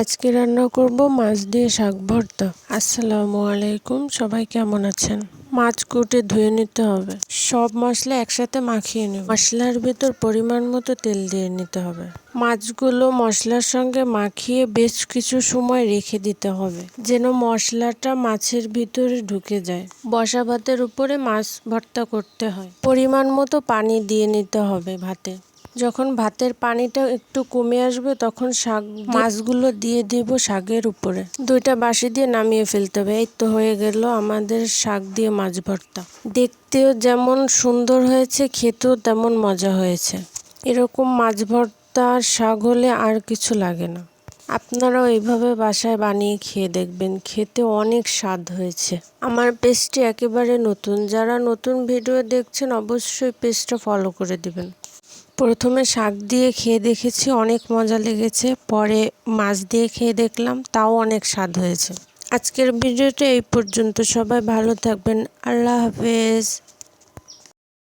আজকে রান্না করব মাছ দিয়ে শাক ভর্তা। আসসালামু আলাইকুম, সবাই কেমন আছেন? মাছ কুটে ধুয়ে নিতে হবে। সব মশলা একসাথে মাখিয়ে নেব। মশলার ভিতর পরিমাণ মতো তেল দিয়ে নিতে হবে। মাছগুলো মশলার সঙ্গে মাখিয়ে বেশ কিছু সময় রেখে দিতে হবে, যেন মশলাটা মাছের ভিতরে ঢুকে যায়। বসা ভাতের উপরে মাছ ভর্তা করতে হয়। পরিমাণ মতো পানি দিয়ে নিতে হবে ভাতে। যখন ভাতের পানিটা একটু কমে আসবে তখন মাছগুলো দিয়ে দেব শাকের উপরে। 2টা বাঁশি দিয়ে নামিয়ে ফেলতে হবে। এই তো হয়ে গেল আমাদের শাক দিয়ে মাছ ভর্তা। দেখতেও যেমন সুন্দর হয়েছে, খেতেও তেমন মজা হয়েছে। এরকম মাছ ভর্তা আর শাক হলে আর কিছু লাগে না। আপনারাও এইভাবে বাসায় বানিয়ে খেয়ে দেখবেন, খেতে অনেক স্বাদ হয়েছে। আমার পেজটি একেবারে নতুন, যারা নতুন ভিডিও দেখছেন অবশ্যই পেজটা ফলো করে দিবেন। প্রথমে শাক দিয়ে খেয়ে দেখেছি, অনেক মজা লেগেছে। পরে মাছ দিয়ে খেয়ে দেখলাম, তাও অনেক স্বাদ হয়েছে। আজকের ভিডিওটা এই পর্যন্ত। সবাই ভালো থাকবেন। আল্লাহ হাফেজ।